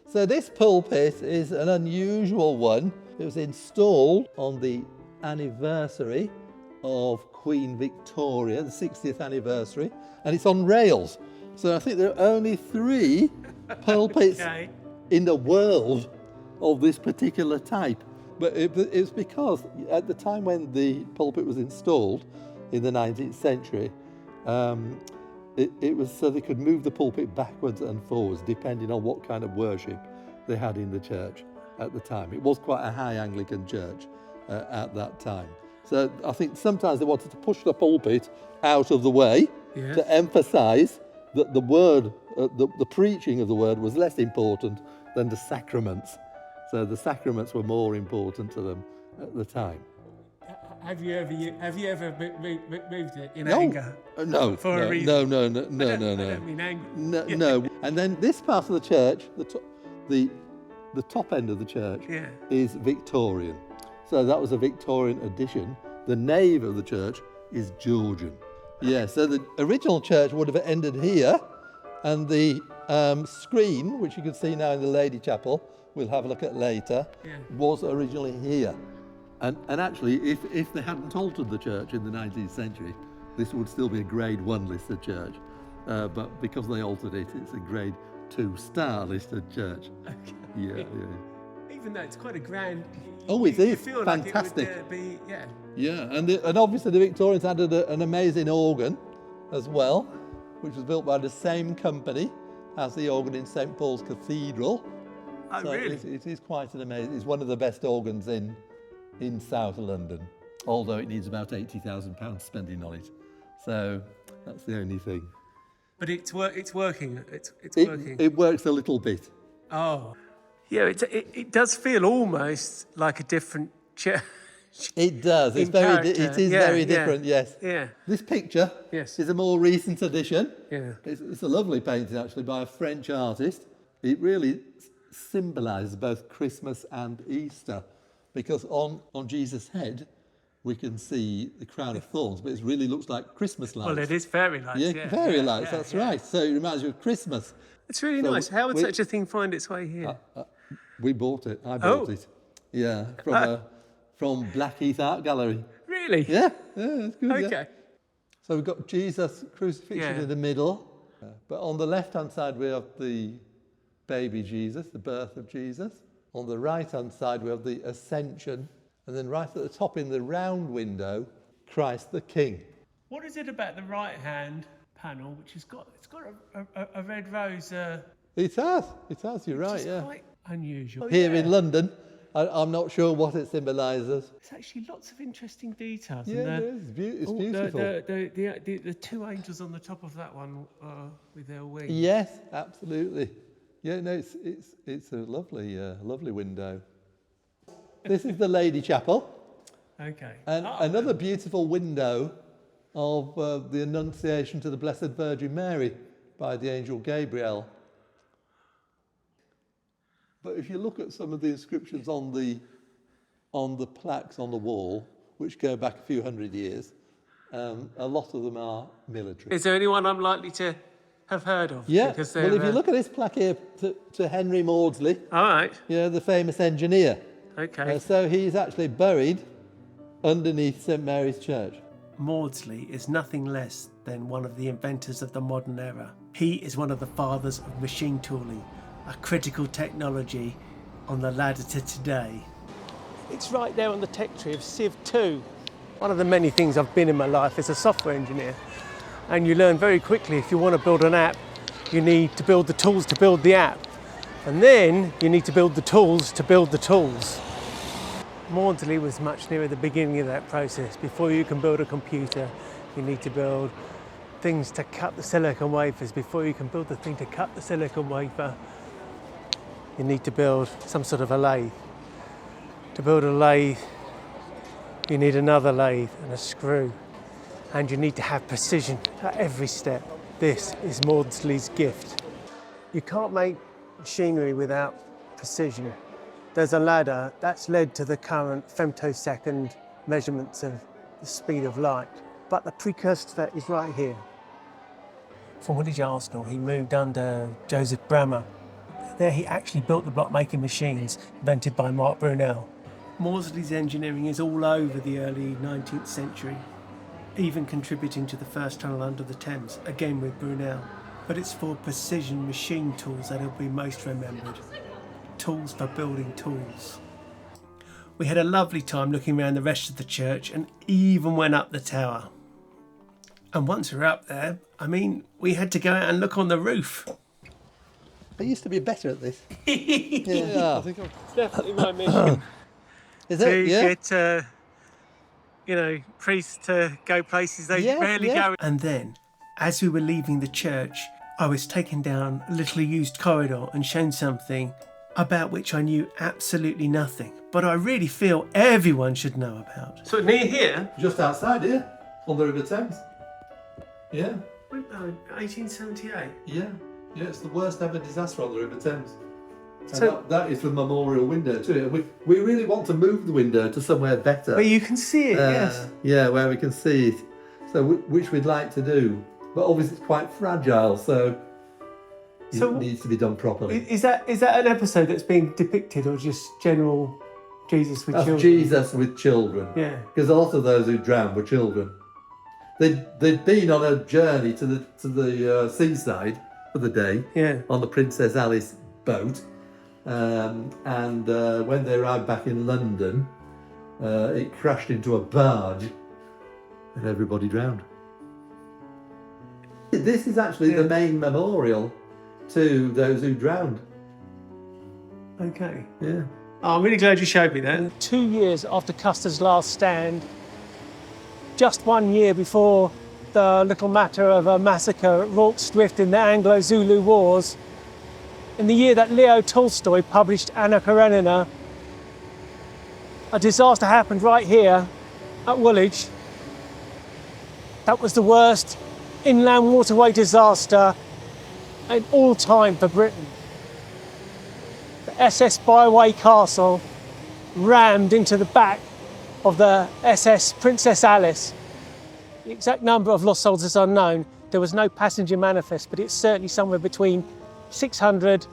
So this pulpit is an unusual one. It was installed on the anniversary of Queen Victoria, the 60th anniversary, and it's on rails. So I think there are only 3 pulpits in the world of this particular type. But it was because at the time when the pulpit was installed in the 19th century, it was so they could move the pulpit backwards and forwards depending on what kind of worship they had in the church at the time. It was quite a high Anglican church at that time. So I think sometimes they wanted to push the pulpit out of the way to emphasise that the word, the preaching of the word was less important than the sacraments. So the sacraments were more important to them at the time. Have you ever moved it in anger? No. For a reason? No. I don't mean anger. No. And then this part of the church, the top end of the church, is Victorian. So that was a Victorian addition. The nave of the church is Georgian. Yeah, so the original church would have ended here, and the screen, which you can see now in the Lady Chapel, we'll have a look at later, was originally here. And actually, if they hadn't altered the church in the 19th century, this would still be a Grade 1 listed church. But because they altered it, it's a Grade 2 star listed church. Okay. Yeah. Even though it's quite a grand... It is feel fantastic. Like it would be, Yeah, and obviously the Victorians added an amazing organ as well, which was built by the same company as the organ in St. Paul's Cathedral. Oh, so really? It is quite an amazing... It's one of the best organs in South London, although it needs about £80,000 spending on it. So that's the only thing. But it's working. It's working. It works a little bit. Oh, yeah. It does feel almost like a different church. It does. It is very different. Yes. Yeah. This picture is a more recent addition. Yeah. It's a lovely painting actually by a French artist. It really symbolises both Christmas and Easter, because on Jesus' head we can see the crown of thorns, but it really looks like Christmas lights. Well, it is fairy lights. Yeah, fairy lights. That's right. So it reminds you of Christmas. It's really nice. How would such a thing find its way here? We bought it. I bought it. Yeah, from Blackheath Art Gallery. Really? Yeah, it's good. Okay. Yeah. So we've got Jesus crucifixion in the middle, but on the left-hand side we have the baby Jesus, the birth of Jesus. On the right-hand side we have the Ascension, and then right at the top in the round window, Christ the King. What is it about the right-hand panel, which has got a red rose? It has. You're right. It's quite unusual. Here in London, I'm not sure what it symbolises. There's actually lots of interesting details. Yeah, it's beautiful. The 2 angels on the top of that one with their wings. Yes, absolutely. Yeah, no, it's a lovely window. This is the Lady Chapel. Okay. And another beautiful window of the Annunciation to the Blessed Virgin Mary by the angel Gabriel. But if you look at some of the inscriptions on the plaques on the wall, which go back a few hundred years, a lot of them are military. Is there anyone I'm likely to have heard of? Yeah, well, if you look at this plaque here to Henry Maudsley, all right, the famous engineer. Okay. So he's actually buried underneath St Mary's Church. Maudsley is nothing less than one of the inventors of the modern era. He is one of the fathers of machine tooling, a critical technology on the ladder to today. It's right there on the tech tree of Civ 2. One of the many things I've been in my life is a software engineer. And you learn very quickly, if you want to build an app, you need to build the tools to build the app. And then you need to build the tools to build the tools. Maudsley was much nearer the beginning of that process. Before you can build a computer, you need to build things to cut the silicon wafers. Before you can build the thing to cut the silicon wafer, you need to build some sort of a lathe. To build a lathe, you need another lathe and a screw. And you need to have precision at every step. This is Maudsley's gift. You can't make machinery without precision. There's a ladder that's led to the current femtosecond measurements of the speed of light. But the precursor to that is right here. From Woolwich Arsenal, he moved under Joseph Brammer. There he actually built the block-making machines invented by Mark Brunel. Maudslay's engineering is all over the early 19th century, even contributing to the first tunnel under the Thames, again with Brunel. But it's for precision machine tools that will be most remembered. Tools for building tools. We had a lovely time looking around the rest of the church and even went up the tower. And once we were up there, we had to go out and look on the roof. I used to be better at this. I think it's definitely my mission. Is it? To get, priests to go places they rarely go. And then, as we were leaving the church, I was taken down a little used corridor and shown something about which I knew absolutely nothing, but I really feel everyone should know about. So near here? Just outside here, on the River Thames. Yeah. 1878? Yeah, it's the worst ever disaster on the River Thames. So that is the memorial window to it. We really want to move the window to somewhere better. Where you can see it, yes. Yeah, where we can see it. So which we'd like to do. But obviously it's quite fragile, so it needs to be done properly. Is that an episode that's being depicted, or just general Jesus with children? Jesus with children. Yeah. Because a lot of those who drowned were children. They'd been on a journey to the seaside for the day. Yeah. On the Princess Alice boat. And when they arrived back in London, it crashed into a barge and everybody drowned. This is actually the main memorial to those who drowned. Okay. Yeah. Oh, I'm really glad you showed me that. 2 years after Custer's last stand, just 1 year before the little matter of a massacre at Rorke's Drift in the Anglo-Zulu Wars, in the year that Leo Tolstoy published Anna Karenina, a disaster happened right here at Woolwich. That was the worst inland waterway disaster in all time for Britain. The SS Byway Castle rammed into the back of the SS Princess Alice. The exact number of lost souls is unknown. There was no passenger manifest, but it's certainly somewhere between 600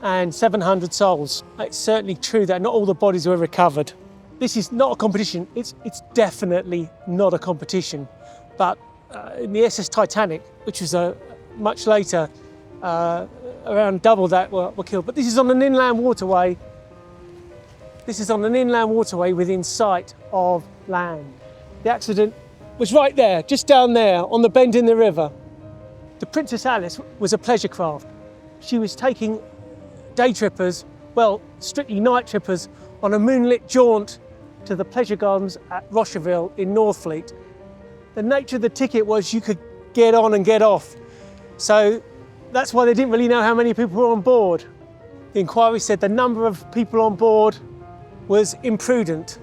and 700 souls. It's certainly true that not all the bodies were recovered. This is not a competition. It's definitely not a competition. But in the SS Titanic, which was much later, around double that were killed. But this is on an inland waterway. This is on an inland waterway within sight of land. The accident was right there, just down there, on the bend in the river. The Princess Alice was a pleasure craft. She was taking day trippers, well, strictly night trippers, on a moonlit jaunt to the pleasure gardens at Rocherville in Northfleet. The nature of the ticket was you could get on and get off. So that's why they didn't really know how many people were on board. The inquiry said the number of people on board was imprudent.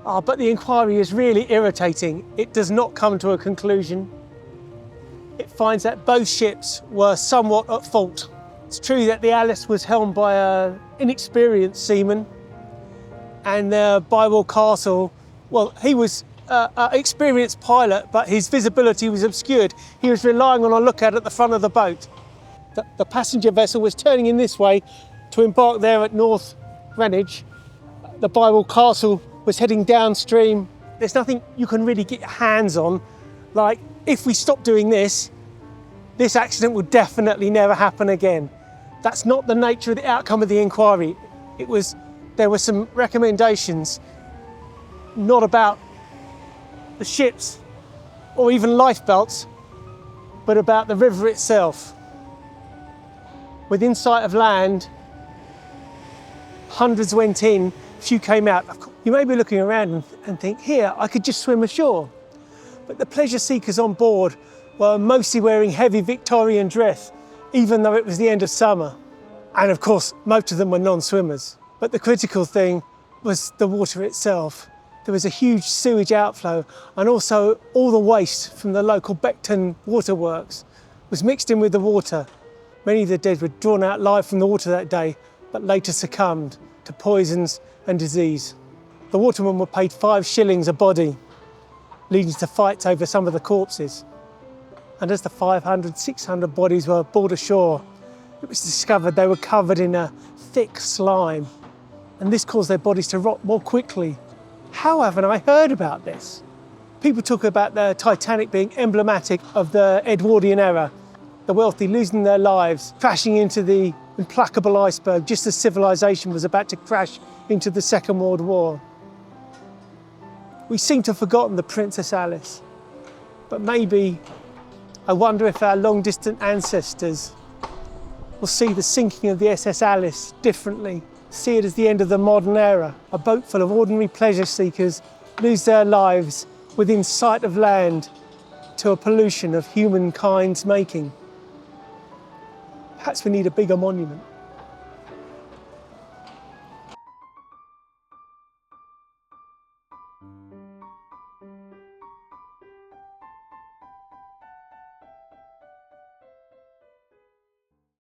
But the inquiry is really irritating. It does not come to a conclusion. It finds that both ships were somewhat at fault. It's true that the Alice was helmed by an inexperienced seaman, and the Bywell Castle, well, he was an experienced pilot, but his visibility was obscured. He was relying on a lookout at the front of the boat. The passenger vessel was turning in this way to embark there at North Greenwich. The Bywell Castle was heading downstream. There's nothing you can really get your hands on. Like, if we stop doing this, this accident will definitely never happen again. That's not the nature of the outcome of the inquiry. There were some recommendations, not about the ships or even lifebelts, but about the river itself. Within sight of land, hundreds went in, few came out. You may be looking around and think, here, I could just swim ashore. But the pleasure seekers on board were mostly wearing heavy Victorian dress, even though it was the end of summer. And of course, most of them were non-swimmers. But the critical thing was the water itself. There was a huge sewage outflow, and also all the waste from the local Beckton waterworks was mixed in with the water. Many of the dead were drawn out live from the water that day, but later succumbed to poisons and disease. The watermen were paid 5 shillings a body, leading to fights over some of the corpses. And as the 500, 600 bodies were brought ashore, it was discovered they were covered in a thick slime, and this caused their bodies to rot more quickly. How haven't I heard about this? People talk about the Titanic being emblematic of the Edwardian era, the wealthy losing their lives, crashing into the implacable iceberg just as civilization was about to crash into the Second World War. We seem to have forgotten the Princess Alice, but maybe I wonder if our long-distant ancestors will see the sinking of the SS Alice differently, see it as the end of the modern era. A boat full of ordinary pleasure seekers lose their lives within sight of land to a pollution of humankind's making. Perhaps we need a bigger monument.